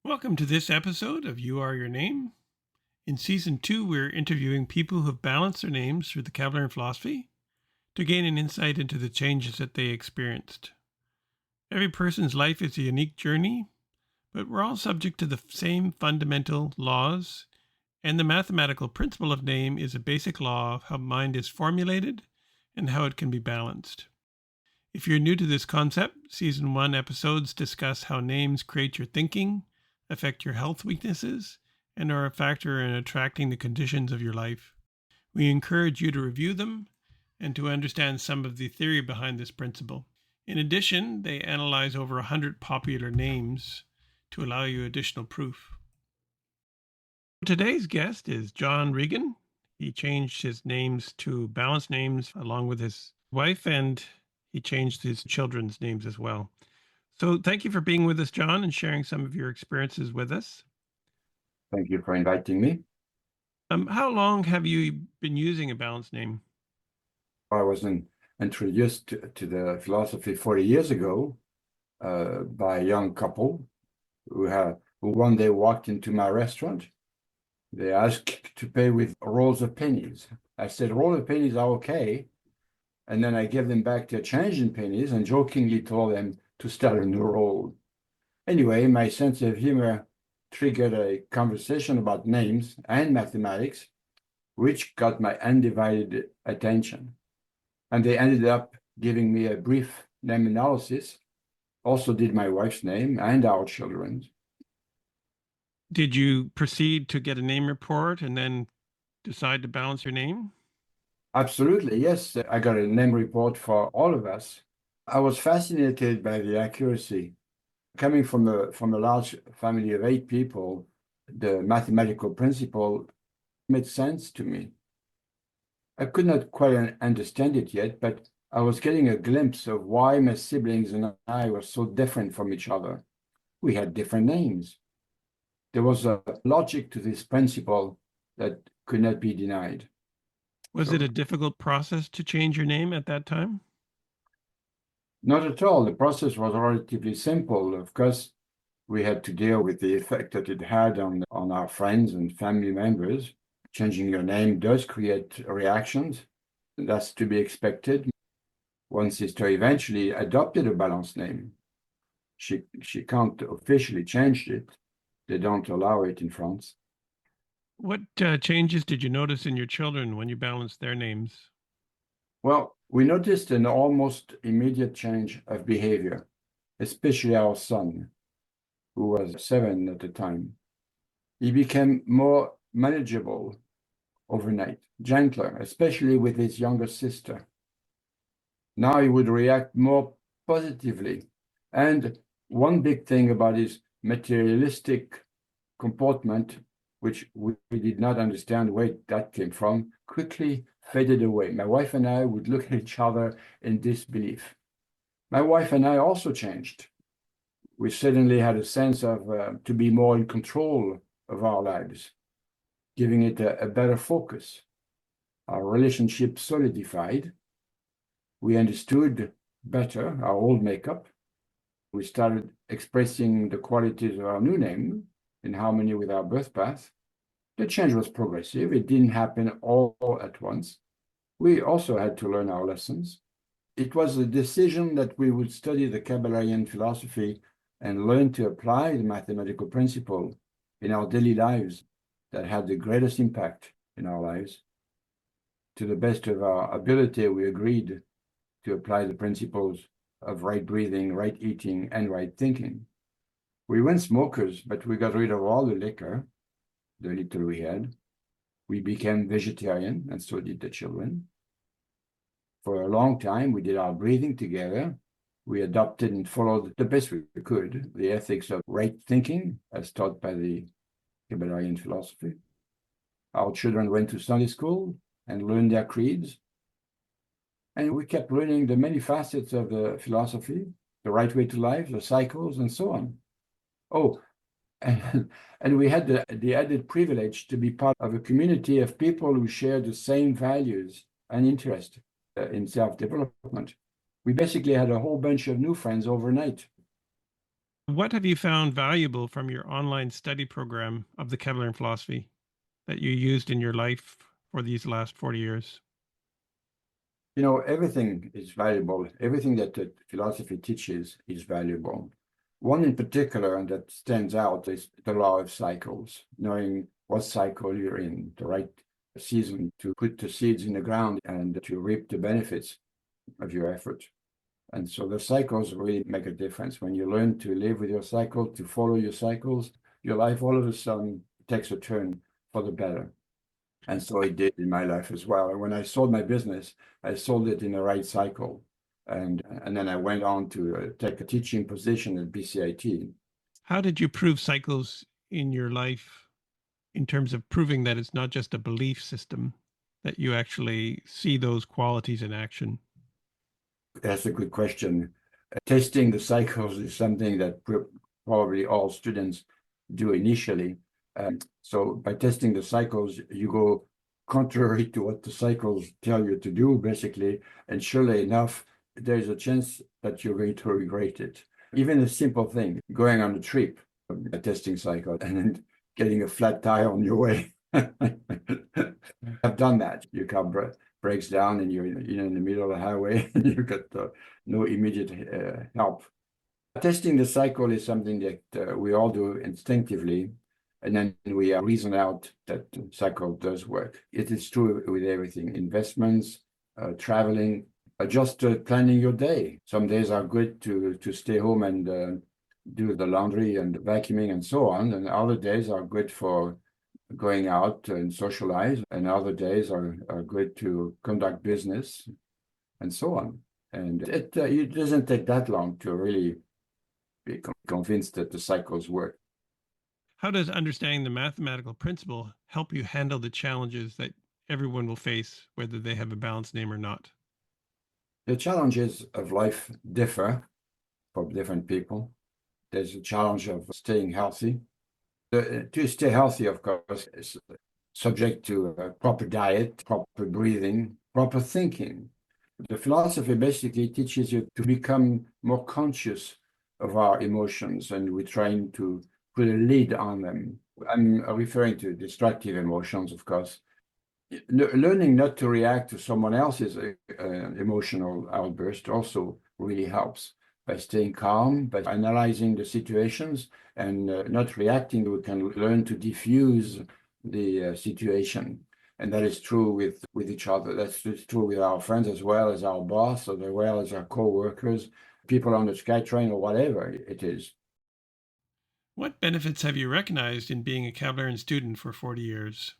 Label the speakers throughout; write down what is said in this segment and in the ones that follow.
Speaker 1: Welcome to this episode of You Are Your Name. In Season 2, we're interviewing people who have balanced their names through the Kabbalion philosophy to gain an insight into the changes that they experienced. Every person's life is a unique journey, but we're all subject to the same fundamental laws, and the mathematical principle of name is a basic law of how mind is formulated and how it can be balanced. If you're new to this concept, Season 1 episodes discuss how names create your thinking, affect your health weaknesses, and are a factor in attracting the conditions of your life. We encourage you to review them and to understand some of the theory behind this principle. In addition, they analyze over 100 popular names to allow you additional proof. Today's guest is Jonn Regan. He changed his names to balanced names along with his wife, and he changed his children's names as well. So thank you for being with us, Jonn, and sharing some of your experiences with us.
Speaker 2: Thank you for inviting me.
Speaker 1: How long have you been using a balanced name?
Speaker 2: I was introduced to the philosophy 40 years ago by a young couple who one day walked into my restaurant. They asked to pay with rolls of pennies. I said, rolls of pennies are okay. And then I gave them back their change in pennies and jokingly told them to start a new roll. Anyway, my sense of humor triggered a conversation about names and mathematics, which got my undivided attention. And they ended up giving me a brief name analysis, also did my wife's name and our children's.
Speaker 1: Did you proceed to get a name report and then decide to balance your name?
Speaker 2: Absolutely, yes. I got a name report for all of us. I was fascinated by the accuracy. Coming from a large family of 8 people, the mathematical principle made sense to me. I could not quite understand it yet, but I was getting a glimpse of why my siblings and I were so different from each other. We had different names. There was a logic to this principle that could not be denied.
Speaker 1: Was it a difficult process to change your name at that time?
Speaker 2: Not at all. The process was relatively simple. Of course, we had to deal with the effect that it had on our friends and family members. Changing your name does create reactions. That's to be expected. One sister eventually adopted a balanced name. She can't officially change it. They don't allow it in France.
Speaker 1: What changes did you notice in your children when you balanced their names?
Speaker 2: Well, we noticed an almost immediate change of behavior, especially our son, who was 7 at the time. He became more manageable overnight, gentler, especially with his younger sister. Now he would react more positively. And one big thing about his materialistic comportment, which we did not understand where that came from, quickly faded away. My wife and I would look at each other in disbelief. My wife and I also changed. We suddenly had a sense of to be more in control of our lives, giving it a better focus. Our relationship solidified. We understood better our old makeup. We started expressing the qualities of our new name in harmony with our birth path. The change was progressive. It didn't happen all at once. We also had to learn our lessons. It was a decision that we would study the Kabbalion philosophy and learn to apply the mathematical principle in our daily lives that had the greatest impact in our lives. To the best of our ability, we agreed to apply the principles of right breathing, right eating, and right thinking. We weren't smokers, but we got rid of all the liquor, the little we had. We became vegetarian, and so did the children. For a long time, we did our breathing together. We adopted and followed the best we could the ethics of right thinking, as taught by the Kabbalion philosophy. Our children went to Sunday school and learned their creeds. And we kept learning the many facets of the philosophy, the right way to life, the cycles, and so on. Oh, and we had the added privilege to be part of a community of people who share the same values and interest in self-development. We basically had a whole bunch of new friends overnight.
Speaker 1: What have you found valuable from your online study program of the Kevlar philosophy that you used in your life for these last 40 years?
Speaker 2: You know, everything is valuable. Everything that the philosophy teaches is valuable. One in particular that stands out is the law of cycles, knowing what cycle you're in, the right season to put the seeds in the ground and to reap the benefits of your effort. And so the cycles really make a difference. When you learn to live with your cycle, to follow your cycles, your life all of a sudden takes a turn for the better. And so it did in my life as well. And when I sold my business, I sold it in the right cycle. And then I went on to take a teaching position at BCIT.
Speaker 1: How did you prove cycles in your life in terms of proving that it's not just a belief system, that you actually see those qualities in action?
Speaker 2: That's a good question. Testing the cycles is something that probably all students do initially. So by testing the cycles, you go contrary to what the cycles tell you to do, basically. And surely enough, there's a chance that you're going to regret it. Even a simple thing, going on a trip, a testing cycle, and then getting a flat tire on your way. I've done that. Your car breaks down and you're in the middle of the highway and you've got no immediate help. Testing the cycle is something that we all do instinctively, and then we reason out that the cycle does work. It is true with everything, investments, traveling, just planning your day. Some days are good to stay home and do the laundry and vacuuming and so on, and other days are good for going out and socialize, and other days are good to conduct business and so on. And it doesn't take that long to really be convinced that the cycles work.
Speaker 1: How does understanding the mathematical principle help you handle the challenges that everyone will face, whether they have a balanced name or not?
Speaker 2: The challenges of life differ for different people. There's a challenge of staying healthy. To stay healthy, of course, is subject to a proper diet, proper breathing, proper thinking. The philosophy basically teaches you to become more conscious of our emotions, and we're trying to put a lid on them. I'm referring to destructive emotions, of course. Learning not to react to someone else's emotional outburst also really helps. By staying calm, by analyzing the situations and not reacting, we can learn to diffuse the situation. And that is true with each other. That's true with our friends as well as our boss, as well as our co-workers, people on the SkyTrain or whatever it is.
Speaker 1: What benefits have you recognized in being a Kevlar student for 40 years?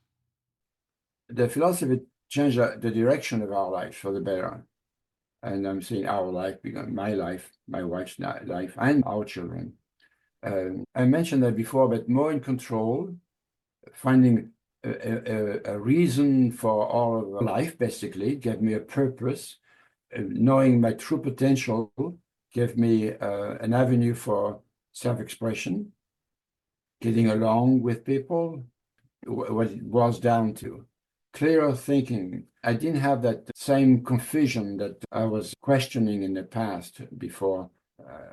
Speaker 2: The philosophy changed the direction of our life for the better. And I'm saying our life, because my life, my wife's life, and our children. I mentioned that before, but more in control, finding a reason for all of life, basically, gave me a purpose. Knowing my true potential gave me an avenue for self-expression, getting along with people, what it boils down to. Clearer thinking. I didn't have that same confusion that I was questioning in the past before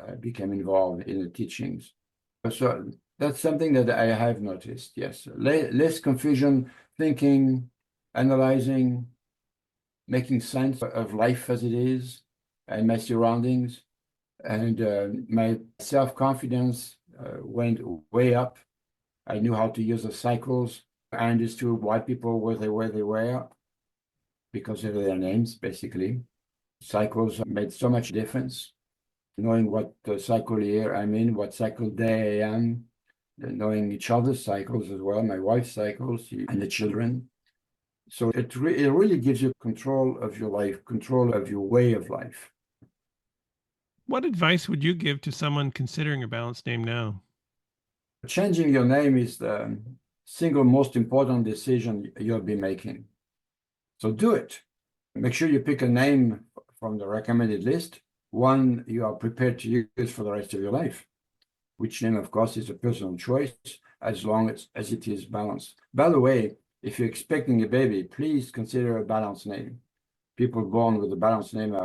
Speaker 2: I became involved in the teachings. So that's something that I have noticed, yes. Less confusion, thinking, analyzing, making sense of life as it is and my surroundings. And my self-confidence went way up. I knew how to use the cycles. I understood why people were where they were because of their names, basically. Cycles made so much difference. Knowing what cycle year I'm in, what cycle day I am, knowing each other's cycles as well, my wife's cycles and the children. So it really gives you control of your life, control of your way of life.
Speaker 1: What advice would you give to someone considering a balanced name now?
Speaker 2: Changing your name is the single most important decision you'll be making. So do it. Make sure you pick a name from the recommended list, one you are prepared to use for the rest of your life, which name, of course, is a personal choice as long as it is balanced. By the way, if you're expecting a baby, please consider a balanced name. People born with a balanced name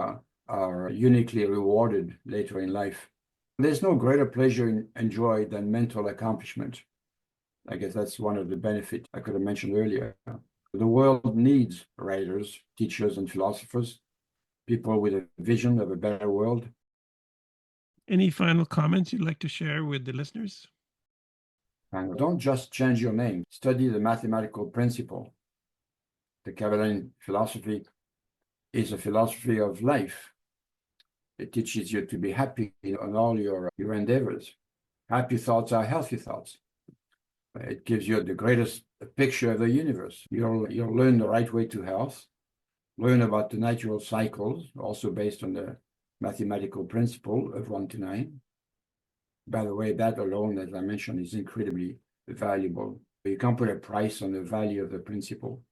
Speaker 2: are uniquely rewarded later in life. There's no greater pleasure and joy than mental accomplishment. I guess that's one of the benefits I could have mentioned earlier. The world needs writers, teachers, and philosophers, people with a vision of a better world.
Speaker 1: Any final comments you'd like to share with the listeners?
Speaker 2: And don't just change your name, study the mathematical principle. The Kabbalion philosophy is a philosophy of life. It teaches you to be happy in all your endeavors. Happy thoughts are healthy thoughts. It gives you the greatest picture of the universe. You'll learn the right way to health, learn about the natural cycles, also based on the mathematical principle of 1 to 9. By the way, that alone, as I mentioned, is incredibly valuable. You can't put a price on the value of the principle.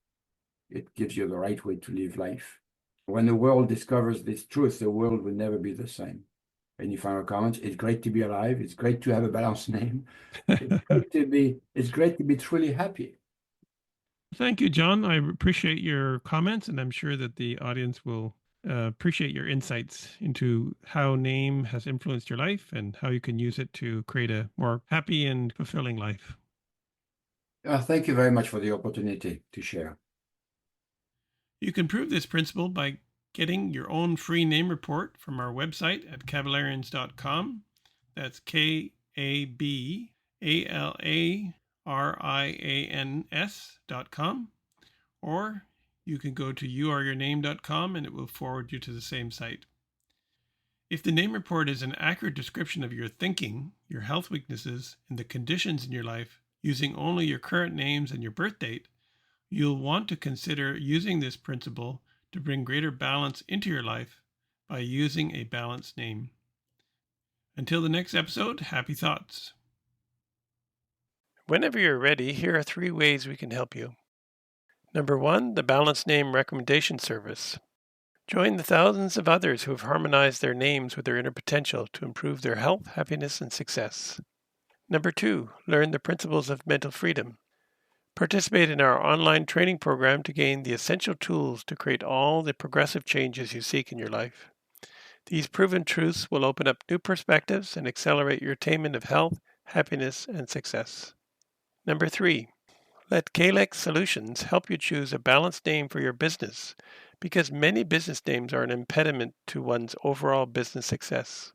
Speaker 2: It gives you the right way to live life. When the world discovers this truth, the world will never be the same. Any final comments? It's great to be alive. It's great to have a balanced name. It's great to be truly happy.
Speaker 1: Thank you, Jonn. I appreciate your comments, and I'm sure that the audience will appreciate your insights into how name has influenced your life and how you can use it to create a more happy and fulfilling life.
Speaker 2: Thank you very much for the opportunity to share.
Speaker 1: You can prove this principle by getting your own free name report from our website at Kabbalions.com. That's KABALARIANS.com. Or you can go to youareyourname.com and it will forward you to the same site. If the name report is an accurate description of your thinking, your health weaknesses, and the conditions in your life using only your current names and your birth date, you'll want to consider using this principle to bring greater balance into your life by using a balanced name. Until the next episode, happy thoughts. Whenever you're ready, here are 3 ways we can help you. Number 1, the Balanced Name Recommendation Service. Join the thousands of others who have harmonized their names with their inner potential to improve their health, happiness, and success. Number 2, learn the principles of mental freedom. Participate in our online training program to gain the essential tools to create all the progressive changes you seek in your life. These proven truths will open up new perspectives and accelerate your attainment of health, happiness, and success. Number 3, let Kalex Solutions help you choose a balanced name for your business, because many business names are an impediment to one's overall business success.